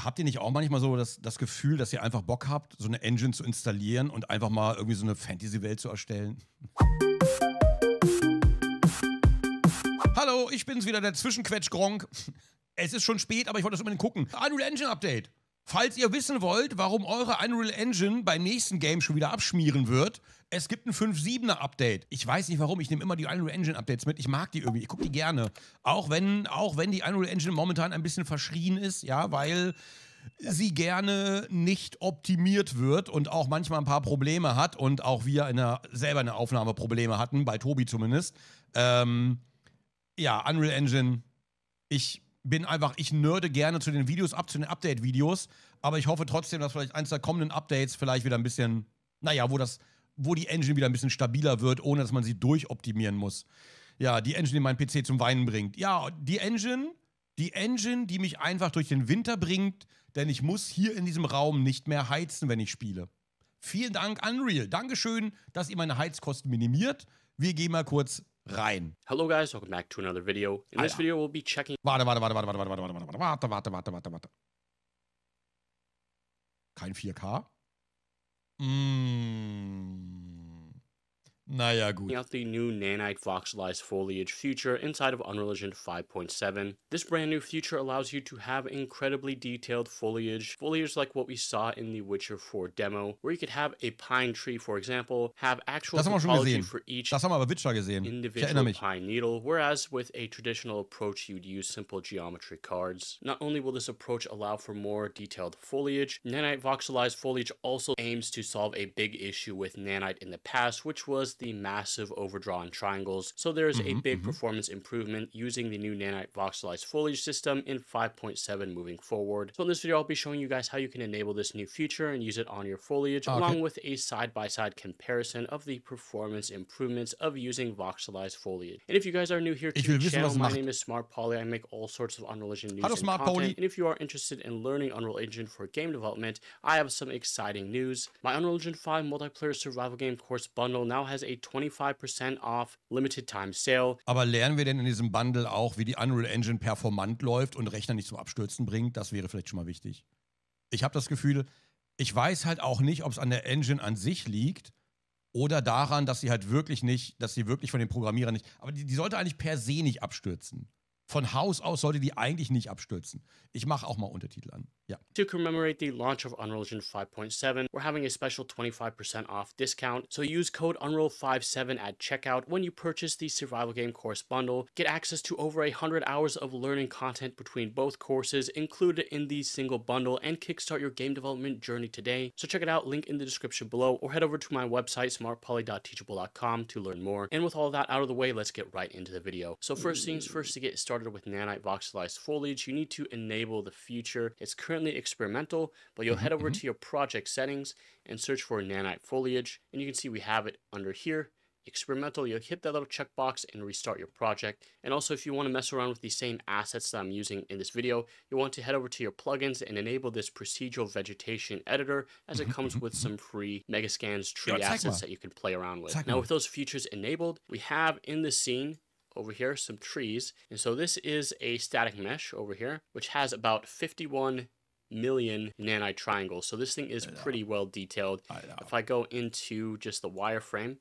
habt ihr nicht auch manchmal so das Gefühl, dass ihr einfach Bock habt, so eine Engine zu installieren und einfach mal irgendwie so eine Fantasy-Welt zu erstellen? Hallo, ich bin's wieder, der Zwischenquetsch Gronkh. Es ist schon spät, aber ich wollte das unbedingt gucken. Unreal Engine Update. Falls ihr wissen wollt, warum eure Unreal Engine beim nächsten Game schon wieder abschmieren wird, es gibt ein 5.7er Update. Ich weiß nicht warum, ich nehme immer die Unreal Engine Updates mit. Ich mag die irgendwie, ich gucke die gerne. Auch wenn die Unreal Engine momentan ein bisschen verschrien ist, ja, weil sie gerne nicht optimiert wird und auch manchmal ein paar Probleme hat und auch wir selber eine Aufnahme Probleme hatten, bei Tobi zumindest. Ja, Unreal Engine, ich nerde gerne zu den Videos ab, zu den Update-Videos, aber ich hoffe trotzdem, dass vielleicht eins der kommenden Updates vielleicht wieder ein bisschen, naja, wo die Engine wieder ein bisschen stabiler wird, ohne dass man sie durchoptimieren muss. Ja, die Engine, die meinen PC zum Weinen bringt. Ja, die Engine, die mich einfach durch den Winter bringt, denn ich muss hier in diesem Raum nicht mehr heizen, wenn ich spiele. Vielen Dank, Unreal. Dankeschön, dass ihr meine Heizkosten minimiert. Wir gehen mal kurz rein. Hello guys, welcome back to another video. In this video we'll be checking... Warte. Kein 4K? Naja, gut. out the new Nanite Voxelize Foliage feature inside of Unreal Engine 5.7. This brand new feature allows you to have incredibly detailed foliage like what we saw in the Witcher 4 demo, where you could have a pine tree, for example, have actual topology for each das haben wir bei Witcher gesehen. individual pine needle, whereas with a traditional approach you'd use simple geometry cards. Not only will this approach allow for more detailed foliage, Nanite Voxelize Foliage also aims to solve a big issue with Nanite in the past, which was the massive overdrawn triangles. So there is a big performance improvement using the new Nanite Voxelize Foliage system in 5.7 moving forward. So in this video I'll be showing you guys how you can enable this new feature and use it on your foliage, along with a side-by-side comparison of the performance improvements of using Voxelize Foliage. And if you guys are new here to the channel, my name is Smart Poly. I make all sorts of Unreal Engine news and content. And if you are interested in learning Unreal Engine for game development, I have some exciting news. My Unreal Engine 5 multiplayer survival game course bundle now has a 25% off limited time sale. Aber lernen wir denn in diesem Bundle auch, wie die Unreal Engine performant läuft und Rechner nicht zum Abstürzen bringt? Das wäre vielleicht schon mal wichtig. Ich habe das Gefühl, ich weiß halt auch nicht, ob es an der Engine an sich liegt oder daran, dass sie halt wirklich nicht, dass sie wirklich von den Programmierern nicht, aber die sollte eigentlich per se nicht abstürzen. Von Haus aus sollte die eigentlich nicht abstürzen. Ich mache auch mal Untertitel an. Ja. To commemorate the launch of Unreal Engine 5.7, we're having a special 25% off discount. So use code UNREAL57 at checkout when you purchase the survival game course bundle. Get access to over 100 hours of learning content between both courses included in the single bundle, and kickstart your game development journey today. So check it out, link in the description below, or head over to my website smartpoly.teachable.com to learn more. And with all that out of the way, let's get right into the video. So first things first, to get started with Nanite Voxelize Foliage, you need to enable the feature. It's currently experimental, but you'll head over to your project settings and search for Nanite Foliage, and you can see we have it under here, experimental. You'll hit that little checkbox and restart your project. And also, if you want to mess around with the same assets that I'm using in this video, you want to head over to your plugins and enable this procedural vegetation editor, as it comes with some free Megascans tree assets that you can play around with. Now with those features enabled, we have in the scene over here some trees, and so this is a static mesh over here which has about 51 million nanite triangles. So this thing is pretty well detailed. If I go into just the wireframe,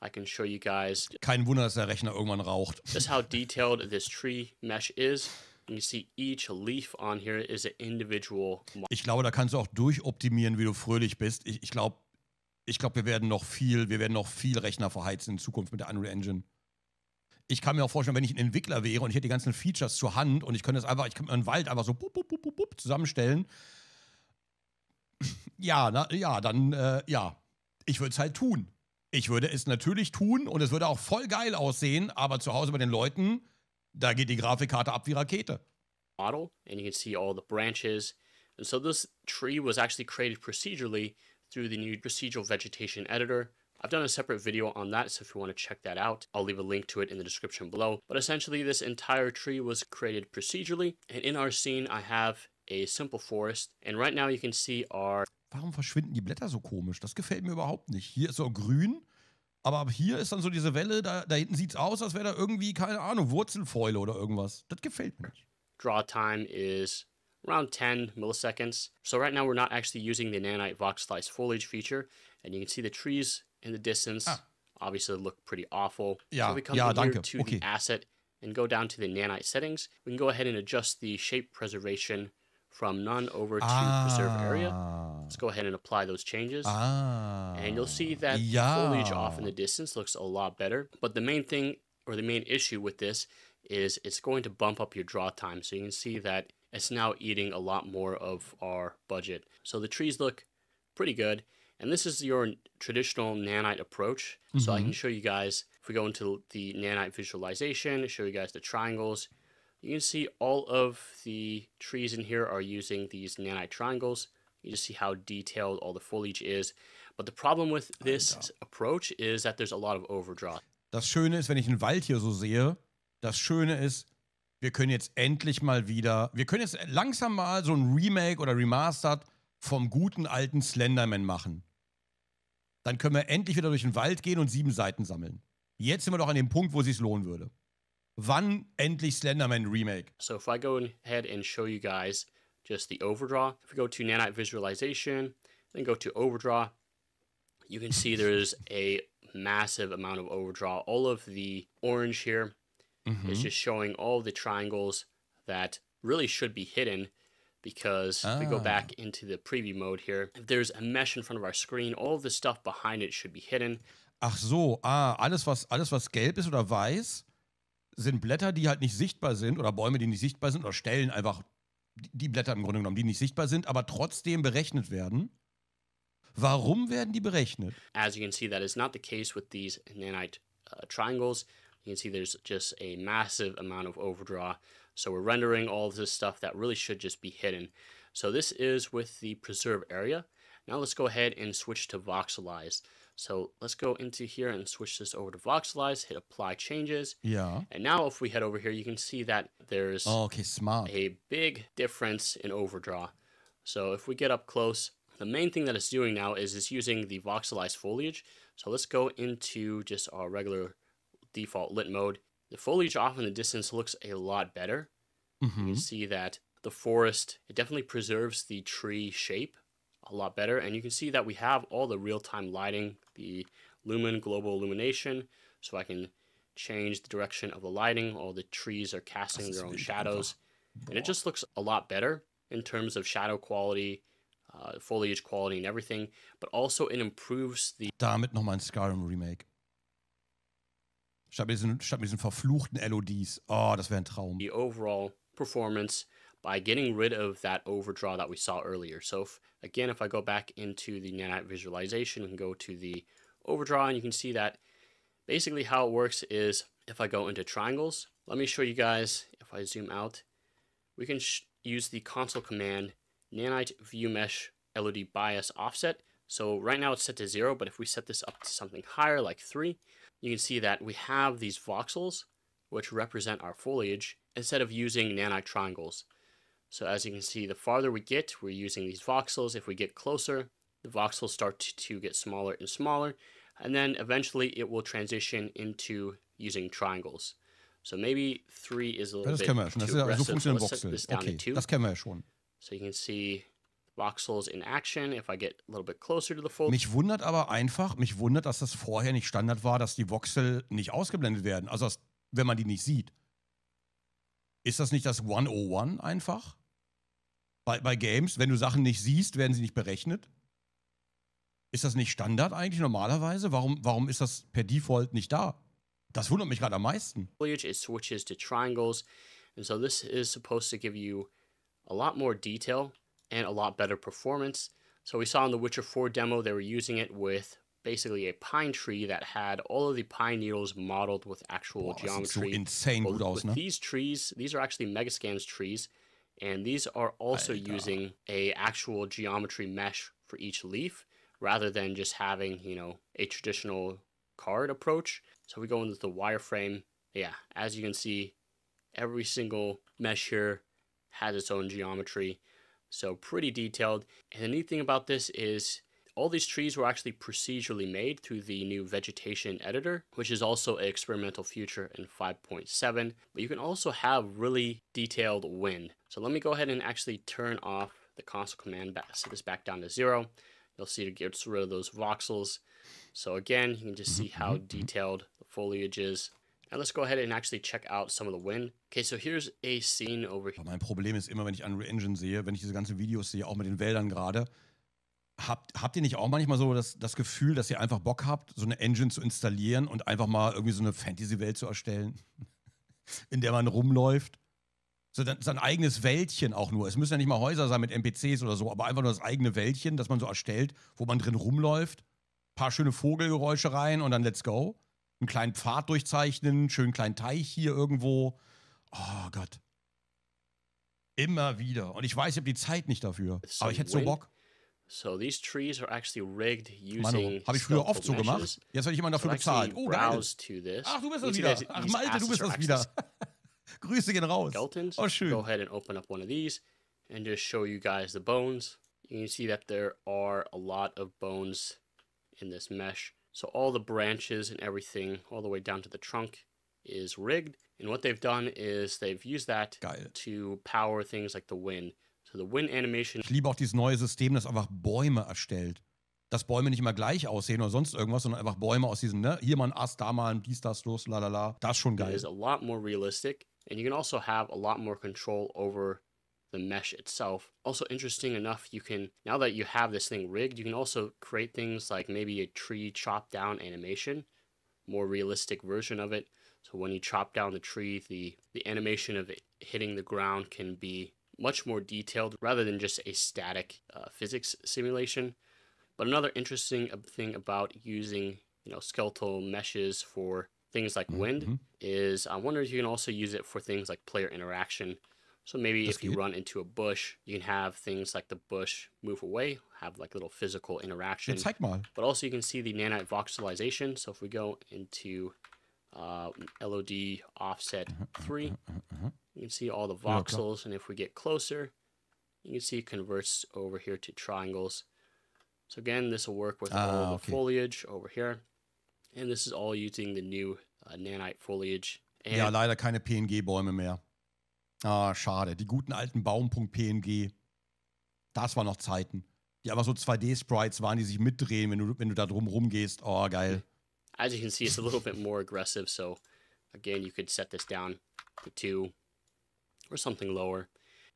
I can show you guys. Kein Wunder, dass der Rechner irgendwann raucht. Just how detailed this tree mesh is. And you see each leaf on here is an individual. Ich glaube, da kannst du auch durchoptimieren, wie du fröhlich bist. Ich glaube, wir werden noch viel Rechner verheizen in Zukunft mit der Unreal Engine. Ich kann mir auch vorstellen, wenn ich ein Entwickler wäre und ich hätte die ganzen Features zur Hand und ich könnte einen Wald einfach so zusammenstellen. Ja, ich würde es halt tun. Ich würde es natürlich tun und es würde auch voll geil aussehen, aber zu Hause bei den Leuten, da geht die Grafikkarte ab wie Rakete. Model, and you can see all the branches. And so this tree was actually created procedurally through the new procedural vegetation editor. I've done a separate video on that, so if you want to check that out, I'll leave a link to it in the description below. But essentially, this entire tree was created procedurally, and in our scene, I have a simple forest, and right now you can see our... Warum verschwinden die Blätter so komisch? Das gefällt mir überhaupt nicht. Hier ist so grün, aber ab hier ist dann so diese Welle, da hinten sieht es aus, als wäre da irgendwie, keine Ahnung, Wurzelfäule oder irgendwas. Das gefällt mir nicht. Draw time is around 10 milliseconds. So right now we're not actually using the Nanite Voxelize foliage feature, and you can see the trees in the distance obviously look pretty awful. Ja, so if we come ja, in here danke. to Okay. the asset and go down to the Nanite settings, we can go ahead and adjust the shape preservation from none over to preserve area. Let's go ahead and apply those changes. And you'll see that the foliage off in the distance looks a lot better. But the main thing, or the main issue with this, is it's going to bump up your draw time. So you can see that it's now eating a lot more of our budget. So the trees look pretty good. And this is your traditional Nanite approach. So I can show you guys, if we go into the Nanite visualization, show you guys the triangles. You can see all of the trees in here are using these Nanite triangles. You just see how detailed all the foliage is. But the problem with this approach is that there's a lot of overdraw. Das Schöne ist, wenn ich einen Wald hier so sehe, das Schöne ist, wir können jetzt endlich mal wieder, wir können jetzt langsam mal so ein Remake oder Remastered vom guten alten Slenderman machen. Dann können wir endlich wieder durch den Wald gehen und 7 Seiten sammeln. Jetzt sind wir doch an dem Punkt, wo es sich lohnen würde. Wann endlich Slenderman Remake? So if I go ahead and show you guys just the overdraw, if we go to Nanite visualization, then go to overdraw, you can see there's a massive amount of overdraw. All of the orange here is just showing all the triangles that really should be hidden, because if we go back into the preview mode here, if there's a mesh in front of our screen, all of the stuff behind it should be hidden. Ach so, alles was gelb ist oder weiß, sind Blätter, die halt nicht sichtbar sind, oder Bäume, die nicht sichtbar sind, oder Stellen einfach, die Blätter im Grunde genommen, die nicht sichtbar sind, aber trotzdem berechnet werden. Warum werden die berechnet? As you can see, that is not the case with these Nanite triangles. You can see there's just a massive amount of overdraw. So we're rendering all of this stuff that really should just be hidden. So this is with the preserve area. Now let's go ahead and switch to Voxelize. So let's go into here and switch this over to Voxelize, hit apply changes. Ja. And now if we head over here, you can see that there's smart. a big difference in overdraw. So if we get up close, the main thing that it's doing now is it's using the Voxelize foliage. So let's go into just our regular default lit mode. The foliage off in the distance looks a lot better. You can see that the forest, it definitely preserves the tree shape a lot better. And you can see that we have all the real-time lighting, the lumen, global illumination. So I can change the direction of the lighting. All the trees are casting their own shadows. And it just looks a lot better in terms of shadow quality, foliage quality and everything. But also it improves the... Damit nochmal ein Skyrim Remake. Statt mit diesen verfluchten LODs. Oh, das wäre ein Traum. The overall performance by getting rid of that overdraw that we saw earlier. So if I go back into the Nanite visualization and go to the overdraw, and you can see that basically how it works is if I go into triangles, let me show you guys, if I zoom out, we can use the console command Nanite view mesh LOD bias offset. So right now it's set to 0, but if we set this up to something higher like 3, you can see that we have these voxels, which represent our foliage, instead of using Nanite triangles. So as you can see, the farther we get, we're using these voxels. If we get closer, the voxels start to get smaller and smaller, and then eventually it will transition into using triangles. So maybe 3 is a little bit too aggressive, so let's set this down to 2. Das kennen wir ja schon. So you can see voxels in action if I get a little bit closer to the fold. Mich wundert aber einfach, dass das vorher nicht Standard war, dass die Voxel nicht ausgeblendet werden. Also, wenn man die nicht sieht. Ist das nicht das 101 einfach? Bei Games, wenn du Sachen nicht siehst, werden sie nicht berechnet? Ist das nicht Standard eigentlich normalerweise? Warum ist das per Default nicht da? Das wundert mich gerade am meisten. It switches to triangles, and so this is supposed to give you a lot more detail and a lot better performance. So we saw in the Witcher 4 demo, they were using it with basically a pine tree that had all of the pine needles modeled with actual geometry. So insane gut aus, ne? These trees, these are actually Megascans trees, and these are also using a actual geometry mesh for each leaf, rather than just having, a traditional card approach. So we go into the wireframe. Yeah, as you can see, every single mesh here has its own geometry. So pretty detailed. And the neat thing about this is All these trees were actually procedurally made through the new vegetation editor, which is also an experimental feature in 5.7, but you can also have really detailed wind. So let me go ahead and actually turn off the console command, set this back down to 0. You'll see it gets rid of those voxels. So again, you can just see how detailed the foliage is. And let's go ahead and actually check out some of the wind. Okay, so here's a scene over here. Mein Problem ist immer, wenn ich Unreal Engine sehe, wenn ich diese ganzen Videos sehe, auch mit den Wäldern gerade, habt ihr nicht auch manchmal so das Gefühl, dass ihr einfach Bock habt, so eine Engine zu installieren und einfach mal irgendwie so eine Fantasy-Welt zu erstellen, in der man rumläuft? So sein eigenes Wäldchen auch nur. Es müssen ja nicht mal Häuser sein mit NPCs oder so, aber einfach nur das eigene Wäldchen, das man so erstellt, wo man drin rumläuft. Ein paar schöne Vogelgeräusche rein und dann let's go. Einen kleinen Pfad durchzeichnen, einen schönen kleinen Teich hier irgendwo. Oh Gott. Immer wieder. Und ich weiß, ich habe die Zeit nicht dafür. Aber ich hätte so Bock. So these trees are actually rigged Manu, using habe ich früher oft so gemacht. Jetzt werde ich immer dafür bezahlt. Oh, geil. Ach, du bist das wieder. Ach, Malte, du bist das wieder. Grüße gehen raus. Skeletons. Oh, schön. Go ahead and open up one of these and just show you guys the bones. You can see that there are a lot of bones in this mesh. So all the branches and everything, all the way down to the trunk, is rigged. And what they've done is they've used that to power things like the wind. So the wind animation. Ich liebe auch dieses neue System, das einfach Bäume erstellt. Dass Bäume nicht immer gleich aussehen oder sonst irgendwas, sondern einfach Bäume aus diesen, ne? Hier mal ein Ast, da mal ein dies, das, los, lalala. Das ist schon geil. It is a lot more realistic. And you can also have a lot more control over the mesh itself. Also interesting enough, you can, now that you have this thing rigged, you can also create things like maybe a tree chop down animation, more realistic version of it. So when you chop down the tree, the animation of it hitting the ground can be much more detailed rather than just a static physics simulation. But another interesting thing about using, skeletal meshes for things like wind is I wonder if you can also use it for things like player interaction. So maybe if you run into a bush, you can have things like the bush move away, have like little physical interaction. Zeig mal. But also you can see the Nanite voxelization. So if we go into LOD offset 3, you can see all the voxels. And if we get closer, you can see it converts over here to triangles. So again, this will work with all the foliage over here. And this is all using the new Nanite foliage. And ja, leider keine PNG-Bäume mehr. Ah, schade. Die guten alten Baum.png. Das waren noch Zeiten. Die aber so 2D-Sprites waren, die sich mitdrehen, wenn du da drum rumgehst. Oh, geil. As you can see, it's a little bit more aggressive. So, again, you could set this down to 2 or something lower.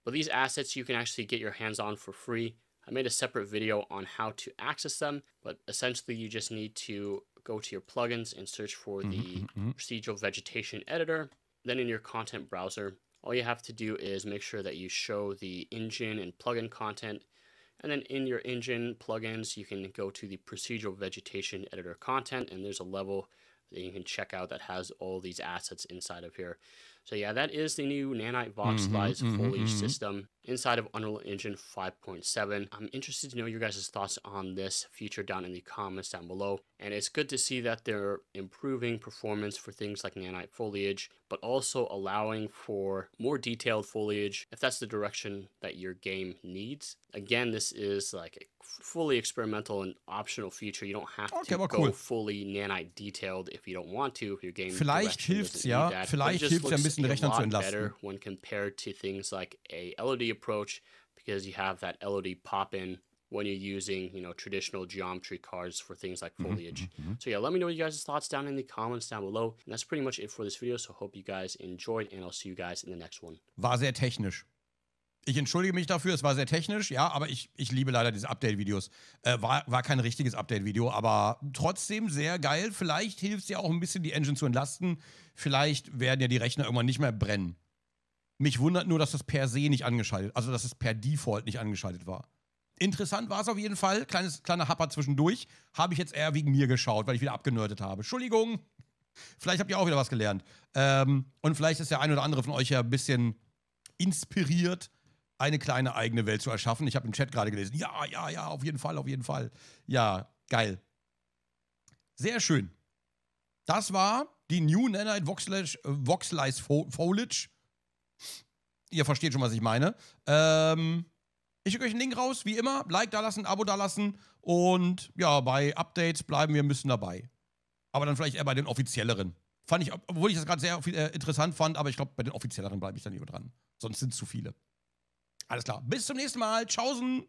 But these assets you can actually get your hands on for free. I made a separate video on how to access them, but essentially you just need to go to your plugins and search for the procedural vegetation editor. Then in your content browser, all you have to do is make sure that you show the engine and plugin content. And then in your engine plugins, you can go to the procedural vegetation editor content, and there's a level that you can check out that has all these assets inside of here. So yeah, that is the new Nanite Voxelize foliage system inside of Unreal Engine 5.7. I'm interested to know your guys' thoughts on this feature down in the comments down below. And it's good to see that they're improving performance for things like Nanite foliage, but also allowing for more detailed foliage if that's the direction that your game needs. Again, this is like a fully experimental and optional feature. You don't have to go fully Nanite detailed if you don't want to, if your game Vielleicht hilft's ja, vielleicht hilft's ja ein bisschen den Rechner zu entlasten. Better when compared to things like a LOD approach, because you have that LOD pop-in when you're using, traditional geometry cards for things like foliage. So yeah, let me know you guys' thoughts down in the comments down below. And that's pretty much it for this video. So hope you guys enjoyed, and I'll see you guys in the next one. War sehr technisch. Ich entschuldige mich dafür, es war sehr technisch, ja, aber ich liebe leider diese Update-Videos. War kein richtiges Update-Video, aber trotzdem sehr geil. Vielleicht hilft es ja auch ein bisschen, die Engine zu entlasten. Vielleicht werden ja die Rechner irgendwann nicht mehr brennen. Mich wundert nur, dass das per se nicht angeschaltet, also dass es per Default nicht angeschaltet war. Interessant war es auf jeden Fall. Kleiner Happer zwischendurch. Habe ich jetzt eher wegen mir geschaut, weil ich wieder abgenördet habe. Entschuldigung. Vielleicht habt ihr auch wieder was gelernt. Und vielleicht ist der ein oder andere von euch ja ein bisschen inspiriert, eine kleine eigene Welt zu erschaffen. Ich habe im Chat gerade gelesen. Ja, auf jeden Fall, auf jeden Fall. Ja, geil. Sehr schön. Das war die New Nanite Voxelize Foliage. Ihr versteht schon, was ich meine. Ich schicke euch einen Link raus, wie immer. Like da lassen, Abo da lassen. Und ja, bei Updates bleiben wir ein bisschen dabei. Aber dann vielleicht eher bei den offizielleren. Fand ich, obwohl ich das gerade sehr interessant fand, aber ich glaube, bei den offizielleren bleibe ich dann lieber dran. Sonst sind es zu viele. Alles klar. Bis zum nächsten Mal. Tschaußen.